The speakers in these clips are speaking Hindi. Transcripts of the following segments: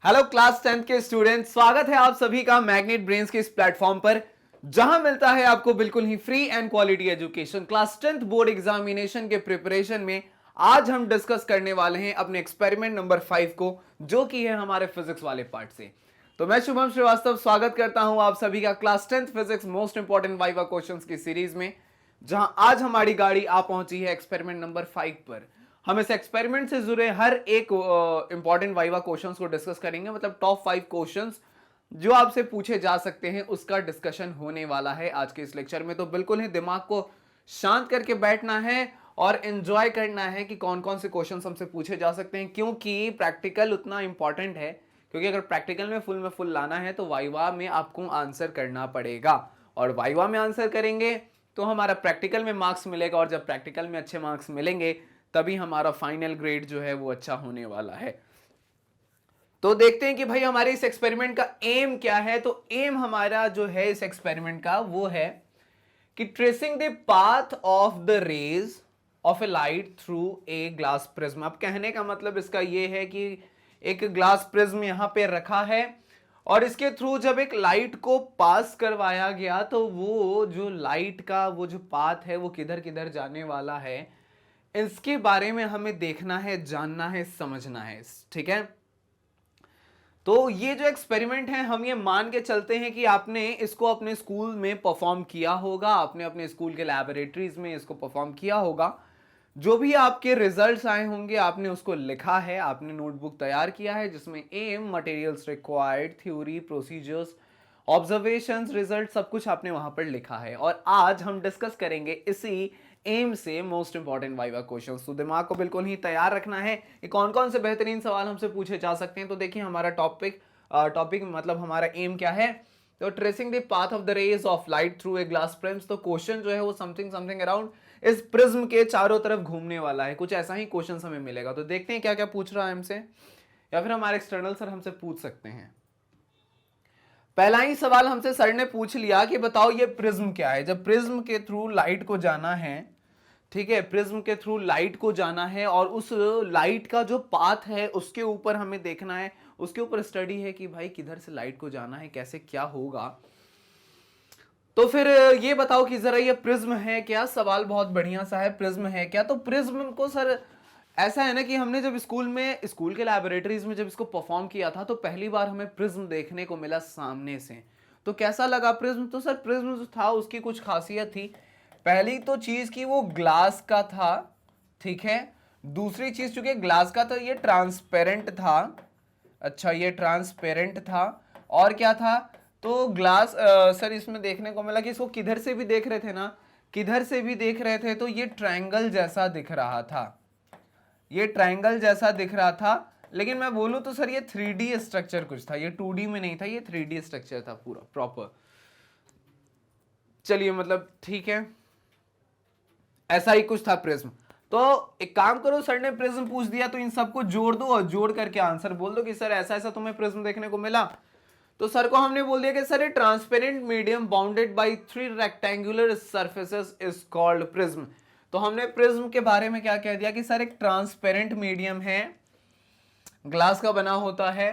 हेलो क्लास 10th के स्टूडेंट, स्वागत है आप सभी का मैग्नेट ब्रेन्स के इस प्लेटफॉर्म पर जहां मिलता है आपको बिल्कुल ही free and quality education. Class 10th board examination के प्रिपरेशन में आज हम डिस्कस करने वाले हैं अपने एक्सपेरिमेंट नंबर 5 को, जो कि है हमारे फिजिक्स वाले पार्ट से। तो मैं शुभम श्रीवास्तव स्वागत करता हूं आप सभी का class 10th physics most important viva questions की सीरीज में, जहां आज हमारी गाड़ी आ पहुंची है एक्सपेरिमेंट नंबर 5 पर। हम इस एक्सपेरिमेंट से जुड़े हर एक इंपॉर्टेंट वाइवा क्वेश्चंस को डिस्कस करेंगे, मतलब टॉप 5 क्वेश्चंस जो आपसे पूछे जा सकते हैं उसका डिस्कशन होने वाला है आज के इस लेक्चर में। तो बिल्कुल ही दिमाग को शांत करके बैठना है और एंजॉय करना है कि कौन कौन से क्वेश्चंस हमसे पूछे जा सकते हैं, क्योंकि प्रैक्टिकल उतना इंपॉर्टेंट है। क्योंकि अगर प्रैक्टिकल में फुल लाना है तो वाइवा में आपको आंसर करना पड़ेगा, और वाइवा में आंसर करेंगे तो हमारा प्रैक्टिकल में मार्क्स मिलेगा, और जब प्रैक्टिकल में अच्छे मार्क्स मिलेंगे तभी हमारा फाइनल ग्रेड जो है वो अच्छा होने वाला है। तो देखते हैं कि भाई हमारे इस एक्सपेरिमेंट का एम क्या है। तो एम हमारा जो है इस एक्सपेरिमेंट का वो है कि tracing the path of the rays of a light through a glass prism. अब कहने का मतलब इसका ये है कि एक ग्लास प्रिज्म यहां पे रखा है और इसके थ्रू जब एक लाइट को पास करवाया गया तो वो जो लाइट का वो जो पाथ है वो किधर किधर जाने वाला है, इसके बारे में हमें देखना है, जानना है, समझना है। ठीक है, तो ये जो एक्सपेरिमेंट है हम ये मान के चलते हैं कि आपने इसको अपने स्कूल में परफॉर्म किया होगा, आपने अपने स्कूल के लैबोरेटरीज में इसको परफॉर्म किया होगा। जो भी आपके रिजल्ट्स आए होंगे आपने उसको लिखा है, आपने नोटबुक तैयार किया है जिसमें aim, materials required, theory, procedures, observations, result सब कुछ आपने वहां पर लिखा है। और आज हम डिस्कस करेंगे इसी एम से मोस्ट इंपॉर्टेंट वाइवा क्वेश्चंस। तो दिमाग को बिल्कुल ही तैयार रखना है कि कौन कौन से बेहतरीन सवाल हमसे पूछे जा सकते हैं। तो देखिए हमारा टॉपिक मतलब हमारा एम क्या है। तो tracing the path of the rays of light through a glass prism. तो क्वेश्चन जो है वो समथिंग अराउंड इस प्रिज्म के चारों तरफ घूमने वाला है, कुछ ऐसा ही क्वेश्चन हमें मिलेगा। तो देखते हैं क्या क्या पूछ रहा है हमसे, या फिर हमारे एक्सटर्नल सर हमसे पूछ सकते हैं। पहला ही सवाल हमसे सर ने पूछ लिया कि बताओ ये प्रिज्म क्या है। जब प्रिज्म के थ्रू लाइट को जाना है, ठीक है, प्रिज्म के थ्रू लाइट को जाना है और उस लाइट का जो पाथ है उसके ऊपर हमें देखना है, उसके ऊपर स्टडी है कि भाई किधर से लाइट को जाना है, कैसे क्या होगा। तो फिर ये बताओ कि जरा ये प्रिज्म है क्या। सवाल बहुत बढ़िया सा है, प्रिज्म है क्या। तो प्रिज्म को सर ऐसा है ना कि हमने जब स्कूल के लैबोरेटरीज में जब इसको परफॉर्म किया था तो पहली बार हमें प्रिज्म देखने को मिला सामने से। तो कैसा लगा प्रिज्म। तो सर प्रिज्म जो था उसकी कुछ खासियत थी। पहली तो चीज की वो ग्लास का था, ठीक है। दूसरी चीज चूंकि ग्लास का था ये ट्रांसपेरेंट था। अच्छा, ये ट्रांसपेरेंट था। और क्या था, तो ग्लास सर इसमें देखने को मिला कि इसको किधर से भी देख रहे थे ना, किधर से भी देख रहे थे तो ये ट्रायंगल जैसा दिख रहा था, ये ट्रायंगल जैसा दिख रहा था। लेकिन मैं बोलूं तो सर ये 3D स्ट्रक्चर कुछ था, ये 2D में नहीं था, ये 3D स्ट्रक्चर था पूरा प्रॉपर। चलिए मतलब ठीक है, ऐसा ही कुछ था प्रिज्म। तो एक काम करो, सर ने प्रिज्म पूछ दिया तो इन सबको जोड़ दो और जोड़ करके आंसर बोल दो कि सर ऐसा ऐसा तुम्हें प्रिज्म देखने को मिला। तो सर को हमने बोल दिया कि sir A transparent medium bounded by 3 rectangular surfaces is called prism. तो हमने प्रिज्म के बारे में क्या कह दिया कि सर एक ट्रांसपेरेंट मीडियम है, ग्लास का बना होता है,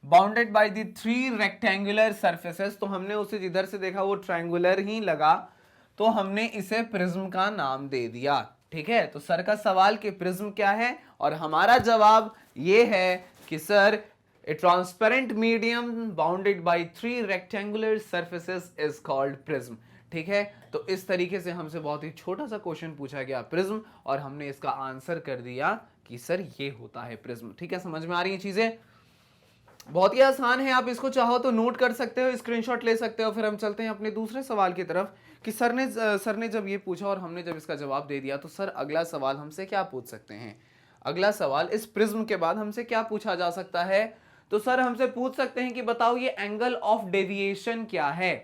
bounded by the 3 rectangular surfaces. तो हमने उसे जिधर से देखा वो ट्रायंगुलर ही लगा, तो हमने इसे प्रिज्म का नाम दे दिया। ठीक है, तो सर का सवाल कि प्रिज्म क्या है, और हमारा जवाब ये है कि sir A transparent medium bounded by 3 rectangular surfaces is called prism. ठीक है, तो इस तरीके से हमसे बहुत ही छोटा सा क्वेश्चन पूछा गया प्रिज्म, और हमने इसका आंसर कर दिया कि सर ये होता है प्रिज्म। ठीक है, समझ में आ रही है चीजें, बहुत ही आसान है। आप इसको चाहो तो नोट कर सकते हो, स्क्रीनशॉट ले सकते हो। फिर हम चलते हैं अपने दूसरे सवाल की तरफ कि सर ने जब ये पूछा और हमने जब इसका जवाब दे दिया तो सर अगला सवाल हमसे क्या पूछ सकते हैं। अगला सवाल इस प्रिज्म के बाद हमसे क्या पूछा जा सकता है। तो सर हमसे पूछ सकते हैं कि बताओ ये एंगल ऑफ डेविएशन क्या है।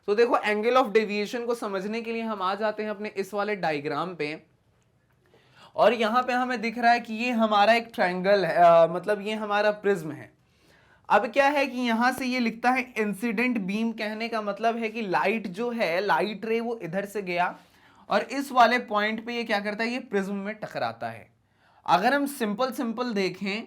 तो देखो एंगल ऑफ डेविएशन को समझने के लिए हम आ जाते हैं अपने इस वाले डायग्राम पे, और यहां पे हमें दिख रहा है कि ये हमारा एक ट्रायंगल है, मतलब ये हमारा प्रिज्म है। अब क्या है कि यहां से ये लिखता है इंसिडेंट बीम। कहने का मतलब है कि लाइट जो है, लाइट रे वो इधर से गया और इस वाले पॉइंट पे ये क्या करता है, ये प्रिज्म में टकराता है। अगर हम सिंपल देखें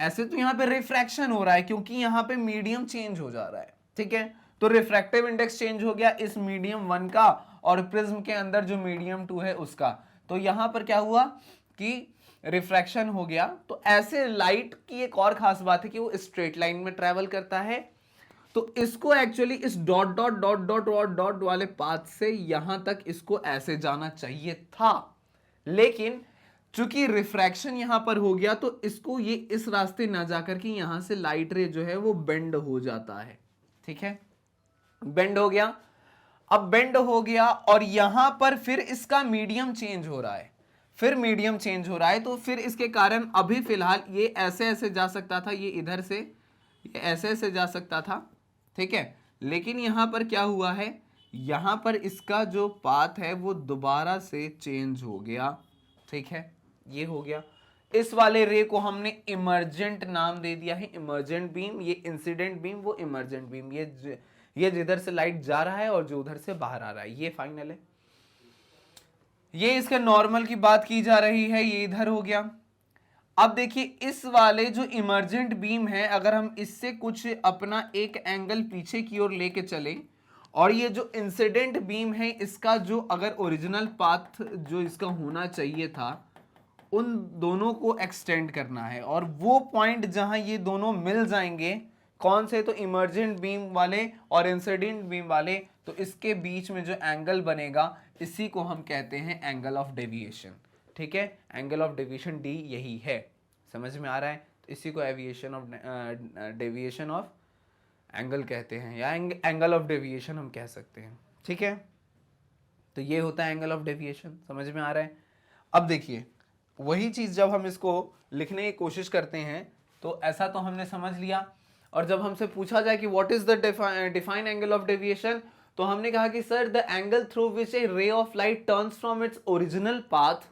ऐसे तो यहाँ पे रिफ्रैक्शन हो रहा है क्योंकि यहाँ पे मीडियम चेंज हो जा रहा है, ठीक है। तो रिफ्रैक्टिव इंडेक्स चेंज हो गया इस मीडियम 1 का और प्रिज्म के अंदर जो मीडियम 2 है उसका। तो यहाँ पर क्या हुआ कि रिफ्रैक्शन हो गया। तो ऐसे लाइट की एक और खास बात है कि वो स्ट्रेट लाइन में ट्रेवल करता है। तो इसको एक्चुअली इस dot dot dot dot dot dot वाले पाथ से यहां तक इसको ऐसे जाना चाहिए था, लेकिन चूंकि रिफ्रैक्शन यहां पर हो गया तो इसको ये इस रास्ते ना जाकर के यहां से लाइट रे जो है वो बेंड हो जाता है, ठीक है। बेंड हो गया, अब बेंड हो गया और यहां पर फिर इसका मीडियम चेंज हो रहा है, फिर मीडियम चेंज हो रहा है। तो फिर इसके कारण अभी फिलहाल ये ऐसे ऐसे जा सकता था, ये इधर से ये ऐसे ऐसे जा सकता था, ठीक है। लेकिन यहां पर क्या हुआ है, यहां पर इसका जो पाथ है वो दोबारा से चेंज हो गया, ठीक है। ये हो गया, इस वाले रे को हमने इमर्जेंट नाम दे दिया है, इमर्जेंट बीम। ये इंसिडेंट बीम, वो इमर्जेंट बीम। ये जिधर से लाइट जा रहा है और जो उधर से बाहर आ रहा है, ये फाइनल है। ये इसका नॉर्मल की बात की जा रही है, ये इधर हो गया। अब देखिए इस वाले जो इमर्जेंट बीम है, अगर हम इससे कुछ अपना एक एंगल पीछे की ओर लेके चले और ये जो इंसिडेंट बीम है इसका जो अगर ओरिजिनल पाथ जो इसका होना चाहिए था उन दोनों को एक्सटेंड करना है और वो पॉइंट जहां ये दोनों मिल जाएंगे, कौन से, तो इमर्जेंट बीम वाले और इंसिडेंट बीम वाले, तो इसके बीच में जो एंगल बनेगा इसी को हम कहते हैं एंगल ऑफ डेविएशन, ठीक है। एंगल ऑफ डेविएशन डी यही है, समझ में आ रहा है। तो इसी को aviation of deviation of angle कहते हैं या एंगल ऑफ डेविएशन हम कह सकते हैं, ठीक है। तो ये होता है एंगल ऑफ डेविएशन, समझ में आ रहा है। अब देखिए वही चीज जब हम इसको लिखने की कोशिश करते हैं तो ऐसा तो हमने समझ लिया, और जब हमसे पूछा जाए कि what is the define angle of deviation, तो हमने कहा कि sir the angle through which A ray of light turns from its original path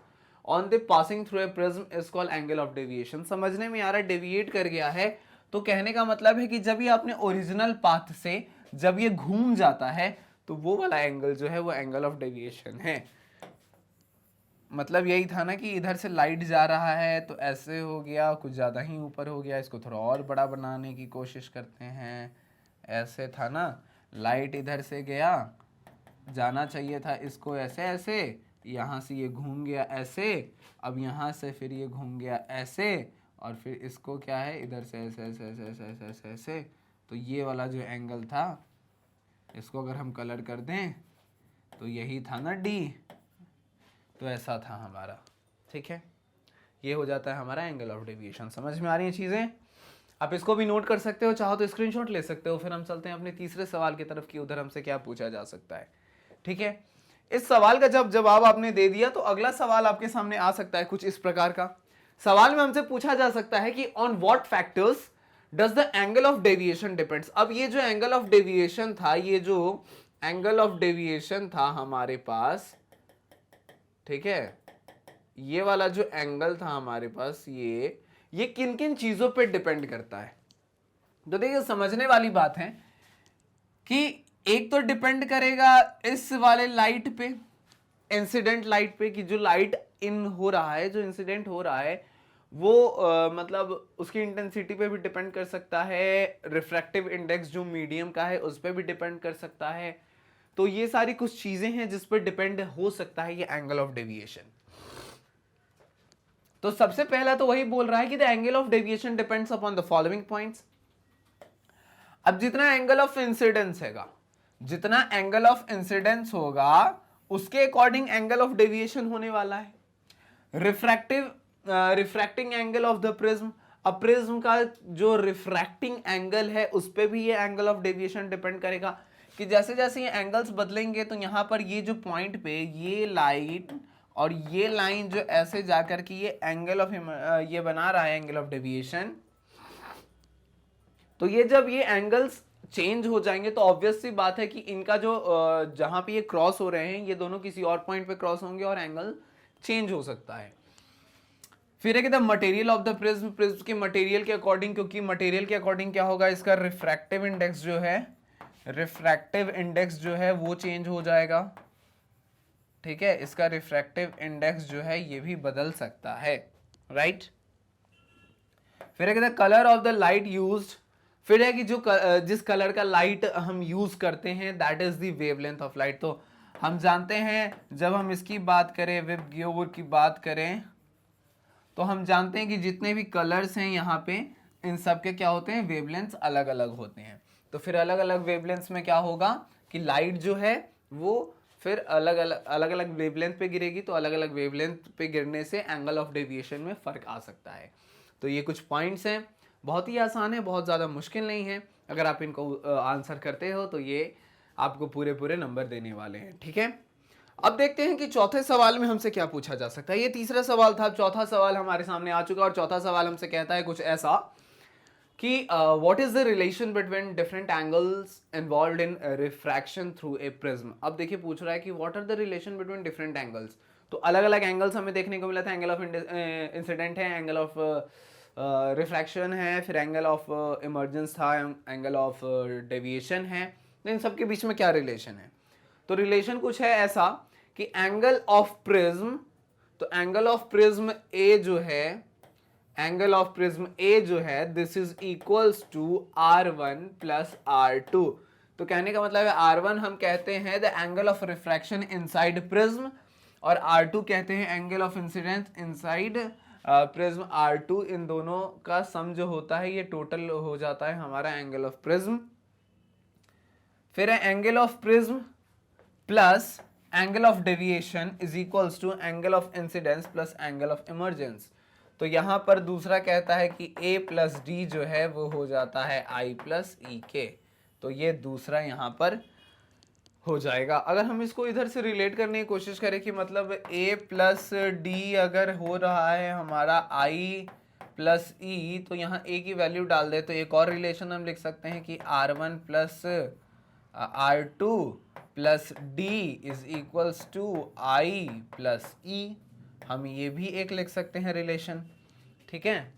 on the passing through a prism is called angle of deviation. समझने में आ रहा है, डेविएट कर गया है, तो कहने का मतलब है कि जब ये अपने ओरिजिनल पाथ से जब ये घूम जाता है तो वो वाला एंगल जो है वो एंगल ऑफ डेविएशन है। मतलब यही था ना कि इधर से लाइट जा रहा है तो ऐसे हो गया, कुछ ज़्यादा ही ऊपर हो गया, इसको थोड़ा और बड़ा बनाने की कोशिश करते हैं। ऐसे था ना, लाइट इधर से गया, जाना चाहिए था इसको ऐसे ऐसे, यहाँ से ये घूम गया ऐसे, अब यहाँ से फिर ये घूम गया ऐसे, और फिर इसको क्या है इधर से ऐसे ऐसे ऐसे ऐसे ऐसे ऐसे ऐसे। तो ये वाला जो एंगल था इसको अगर हम कलर कर दें तो यही था ना डी, तो ऐसा था हमारा, ठीक है। ये हो जाता है हमारा एंगल ऑफ डेविएशन। समझ में आ रही हैं चीज़ें? आप इसको भी नोट कर सकते हो, चाहो तो स्क्रीनशॉट ले सकते हो। फिर हम चलते हैं अपने तीसरे सवाल की तरफ कि उधर हमसे क्या पूछा जा सकता है, ठीक है। इस सवाल का जब जवाब आपने दे दिया तो अगला सवाल आपके सामने आ सकता है कुछ इस प्रकार का। सवाल में हमसे पूछा जा सकता है कि on what factors does the angle of deviation depends. अब ये जो एंगल ऑफ डेविएशन था, ये जो एंगल ऑफ डेविएशन था हमारे पास, ठीक है, ये वाला जो एंगल था हमारे पास, ये किन किन चीजों पे डिपेंड करता है। तो देखिए समझने वाली बात है कि एक तो डिपेंड करेगा इस वाले लाइट पे, इंसिडेंट लाइट पे, कि जो लाइट इन हो रहा है, जो इंसिडेंट हो रहा है वो मतलब उसकी इंटेंसिटी पे भी डिपेंड कर सकता है। रिफ्रैक्टिव इंडेक्स जो मीडियम का है उस पर भी डिपेंड कर सकता है। तो ये सारी कुछ चीजें हैं जिस पर डिपेंड हो सकता है ये एंगल ऑफ डेविएशन। तो सबसे पहला तो वही बोल रहा है कि the angle of deviation depends upon the following points. अब जितना एंगल ऑफ इंसिडेंस हैगा, जितना एंगल ऑफ इंसिडेंस होगा उसके अकॉर्डिंग एंगल ऑफ डेविएशन होने वाला है। Refracting angle of the prism, अब प्रिज्म का जो रिफ्रैक्टिंग एंगल है उस पर भी ये एंगल ऑफ डेविएशन डिपेंड करेगा कि जैसे जैसे ये एंगल्स बदलेंगे तो यहाँ पर ये जो पॉइंट पे ये लाइट और ये लाइन जो ऐसे जाकर के ये एंगल ऑफ ये बना रहा है एंगल ऑफ डेविएशन, तो ये जब ये एंगल्स चेंज हो जाएंगे तो ऑब्वियस सी बात है कि इनका जो जहां पे ये क्रॉस हो रहे हैं ये दोनों किसी और पॉइंट पे क्रॉस होंगे और एंगल चेंज हो सकता है। फिर है कि the material of the prism, prism के मटेरियल के अकॉर्डिंग, क्योंकि मटेरियल के अकॉर्डिंग क्या होगा, इसका रिफ्रैक्टिव इंडेक्स जो है, रिफ्रैक्टिव इंडेक्स जो है वो चेंज हो जाएगा, ठीक है। इसका रिफ्रैक्टिव इंडेक्स जो है ये भी बदल सकता है, राइट। फिर है कहता colour of the light used, फिर है कि जो जिस कलर का लाइट हम यूज करते हैं that is the wavelength of light. तो हम जानते हैं जब हम इसकी बात करें, विबग्योर की बात करें, तो हम जानते हैं कि जितने भी कलर्स हैं यहाँ पे इन सब के क्या होते हैं, वेवलेंथ्स अलग अलग होते हैं। तो फिर अलग अलग वेवलेंथ्स में क्या होगा कि लाइट जो है वो फिर अलग अलग वेवलेंथ पे गिरेगी, तो अलग अलग वेवलेंथ पे गिरने से एंगल ऑफ डेविएशन में फ़र्क आ सकता है। तो ये कुछ पॉइंट्स हैं, बहुत ही आसान है, बहुत ज़्यादा मुश्किल नहीं है। अगर आप इनको आंसर करते हो तो ये आपको पूरे पूरे नंबर देने वाले हैं, ठीक है। अब देखते हैं कि चौथे सवाल में हमसे क्या पूछा जा सकता है। ये तीसरा सवाल था, चौथा सवाल हमारे सामने आ चुका और चौथा सवाल हमसे कहता है कुछ ऐसा कि what is the relation between different angles involved in refraction through a prism. अब देखिए पूछ रहा है कि what are the relation between different angles. तो अलग अलग एंगल्स हमें देखने को मिला था, एंगल ऑफ इंसिडेंट है, एंगल ऑफ रिफ्रैक्शन है, फिर एंगल ऑफ इमर्जेंस था, एंगल ऑफ डेविएशन है। तो इन सब के बीच में क्या रिलेशन है? तो रिलेशन कुछ है ऐसा कि एंगल ऑफ प्रिज्म, तो एंगल ऑफ प्रिज्म ए जो है, एंगल ऑफ प्रिज्म ए जो है this is equals to R1 plus R2। तो कहने का मतलब है R1 हम कहते हैं the angle of refraction inside prism और R2 कहते हैं angle of incidence inside prism R2। इन दोनों का सम जो होता है ये टोटल हो जाता है हमारा एंगल ऑफ प्रिज्म। फिर है angle of prism plus angle of deviation is equals to angle of incidence plus angle of emergence. तो यहां पर दूसरा कहता है कि a प्लस डी जो है वो हो जाता है I प्लस ई के। तो ये दूसरा यहां पर हो जाएगा। अगर हम इसको इधर से रिलेट करने की कोशिश करें कि मतलब a प्लस डी अगर हो रहा है हमारा I प्लस ई, तो यहाँ a की वैल्यू डाल दे तो एक और रिलेशन हम लिख सकते हैं कि R1 plus R2 plus D is equals to I plus E. हम ये भी एक लिख सकते हैं रिलेशन, ठीक है।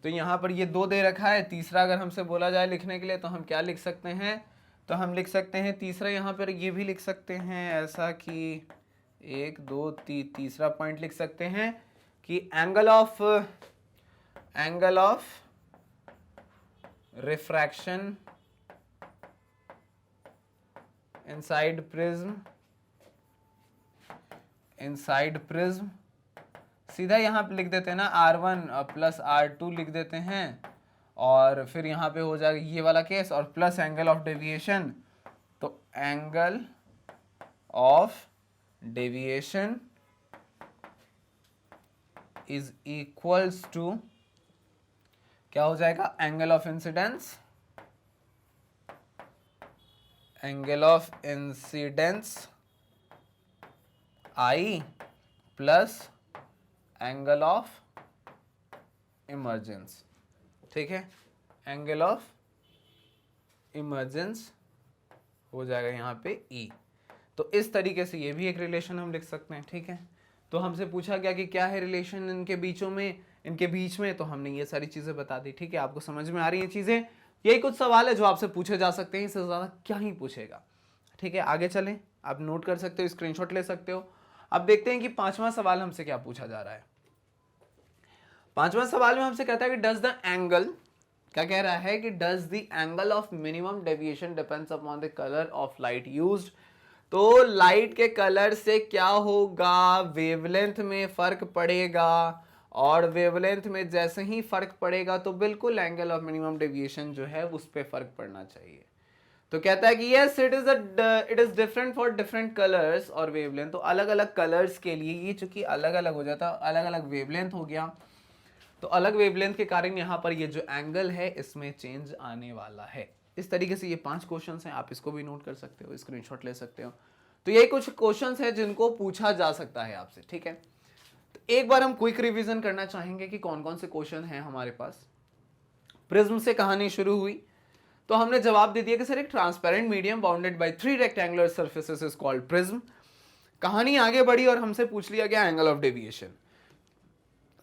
तो यहाँ पर ये दो दे रखा है, तीसरा अगर हमसे बोला जाए लिखने के लिए तो हम क्या लिख सकते हैं, तो हम लिख सकते हैं तीसरा यहाँ पर ये भी लिख सकते हैं ऐसा कि एक दो तीसरा पॉइंट लिख सकते हैं कि angle of refraction inside prism सीधा यहाँ पे लिख देते हैं ना R1 प्लस R2 लिख देते हैं और फिर यहाँ पे हो जाएगा ये वाला केस और प्लस एंगल ऑफ डेविएशन। तो angle of deviation is equals to क्या हो जाएगा, angle of incidence I plus angle of emergence, ठीक है। एंगल ऑफ इमर्जेंस हो जाएगा यहाँ पे E। तो इस तरीके से ये भी एक रिलेशन हम लिख सकते हैं, ठीक है। तो हमसे पूछा गया कि क्या है रिलेशन इनके बीच में, तो हमने ये सारी चीजें बता दी, ठीक है। आपको समझ में आ रही हैं चीजें? यही कुछ सवाल है जो आपसे पूछे जा सकते हैं, इससे ज्यादा क्या ही पूछेगा, ठीक है। आगे चलें, आप नोट कर सकते हो, स्क्रीनशॉट ले सकते हो। अब देखते हैं कि पांचवा सवाल हमसे क्या पूछा जा रहा है। पांचवा सवाल में हमसे कहता है कि डज द एंगल, क्या कह रहा है कि does the angle of minimum deviation depends upon the colour of light used. तो लाइट के कलर से क्या होगा, वेवलेंथ में फर्क पड़ेगा और वेवलेंथ में जैसे ही फर्क पड़ेगा तो बिल्कुल एंगल ऑफ मिनिमम डेविएशन जो है उस पर फर्क पड़ना चाहिए। तो कहता है कि yes it is different for different colours और वेवलेंथ। तो अलग अलग कलर्स के लिए ये चूंकि अलग अलग हो जाता है, अलग अलग वेवलेंथ हो गया, तो अलग वेवलेंथ के कारण यहाँ पर ये जो एंगल है इसमें चेंज आने वाला है। इस तरीके से ये 5 क्वेश्चंस हैं, आप इसको भी नोट कर सकते हो, स्क्रीनशॉट ले सकते हो। तो ये कुछ क्वेश्चंस हैं जिनको पूछा जा सकता है आपसे, ठीक है। तो एक बार हम क्विक रिवीजन करना चाहेंगे कि कौन कौन से क्वेश्चन हैं हमारे पास। प्रिज्म से कहानी शुरू हुई तो हमने जवाब दे दिया कि सर एक transparent medium bounded by 3 rectangular surfaces is called prism. कहानी आगे बढ़ी और हमसे पूछ लिया गया एंगल ऑफ डेविएशन।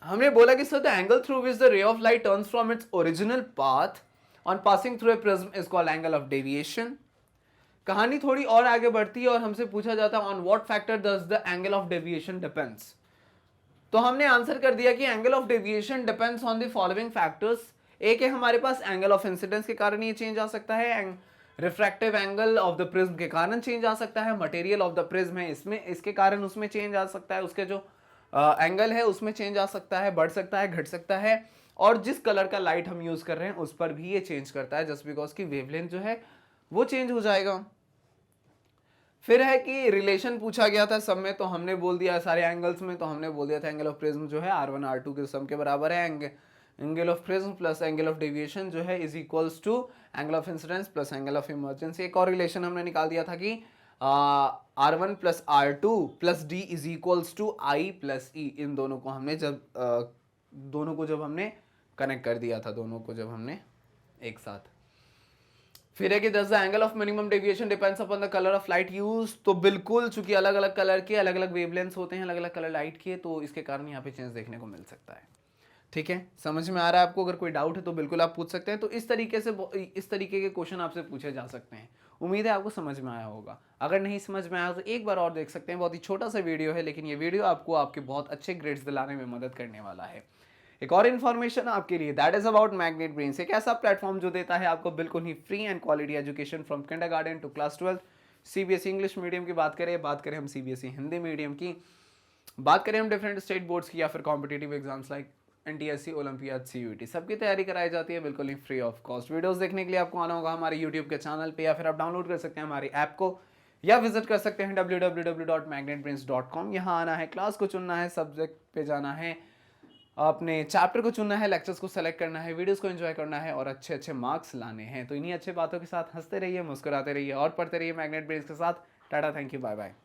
हमने बोला कि sir the angle through which the ray of light turns from its original path on passing through a prism is called angle of deviation. कहानी थोड़ी और आगे बढ़ती है और हमसे पूछा जाता है on what factor does the angle of deviation depends. तो हमने आंसर कर दिया कि angle of deviation depends on the following factors. एक है हमारे पास एंगल ऑफ इंसिडेंस के कारण ये चेंज आ सकता है, refractive angle of the prism के कारण चेंज आ सकता है, मटेरियल ऑफ द प्रिज्म है इसमें इसके कारण उसमें चेंज आ सकता है, उसके जो एंगल है उसमें चेंज आ सकता है, बढ़ सकता है, घट सकता है, और जिस कलर का लाइट हम यूज कर रहे हैं उस पर भी ये चेंज करता है, जस्ट बिकॉज की वेवलेंथ जो है वो चेंज हो जाएगा। फिर है कि रिलेशन पूछा गया था सब में, तो हमने बोल दिया सारे एंगल्स में, तो हमने बोल दिया था एंगल ऑफ प्रिज्म जो है R1 R2 के सम के बराबर है, angle of prism plus angle of deviation जो है is equals to angle of incidence plus angle of emergency. एक और रिलेशन हमने निकाल दिया था कि R1 plus R2 plus D is equals to I plus E। इन दोनों को हमने जब हमने कनेक्ट कर दिया था, दोनों को जब हमने एक साथ। फिर है कि does the angle of minimum deviation depends upon the color of light used। तो बिल्कुल, चूंकि अलग अलग कलर के अलग अलग वेवलेंथ्स होते हैं, अलग अलग कलर लाइट के, तो इसके कारण यहाँ पे चेंज देखने को मिल सकता है। ठीक है, समझ में आ रहा है आपको? अगर कोई डाउट है तो बिल्कुल आप पूछ सकते हैं। तो इस तरीके के क्वेश्चन आपसे पूछे जा सकते हैं। उम्मीद है आपको समझ में आया होगा। अगर नहीं समझ में आया तो एक बार और देख सकते हैं, बहुत ही छोटा सा वीडियो है, लेकिन ये वीडियो आपको आपके बहुत अच्छे ग्रेड्स दिलाने में मदद करने वाला है। एक और इन्फॉर्मेशन आपके लिए, that is about magnet brains, एक ऐसा प्लेटफॉर्म जो देता है आपको बिल्कुल ही free and quality education from kindergarten to class 12। CBSE English medium की बात करें हम सीबीएसई हिंदी मीडियम की, बात करें हम डिफरेंट स्टेट बोर्ड्स की, या फिर competitive exams like NTSC, olympiad, CUET, सबकी तैयारी कराई जाती है बिल्कुल ही फ्री ऑफ कॉस्ट। वीडियोस देखने के लिए आपको आना होगा हमारे यूट्यूब के चैनल पे, या फिर आप डाउनलोड कर सकते हैं हमारी ऐप को, या विजिट कर सकते हैं www.magnetbrains.com। यहाँ आना है, क्लास को चुनना है, सब्जेक्ट पे जाना है, अपने चैप्टर को चुनना है, लेक्चर्स को सेलेक्ट करना है, वीडियोस को एंजॉय करना है और अच्छे अच्छे मार्क्स लाने हैं। तो इन्हीं अच्छे बातों के साथ हंसते रहिए, मुस्कुराते रहिए और पढ़ते रहिए मैग्नेट ब्रेन्स के साथ। Tata, thank you, bye bye.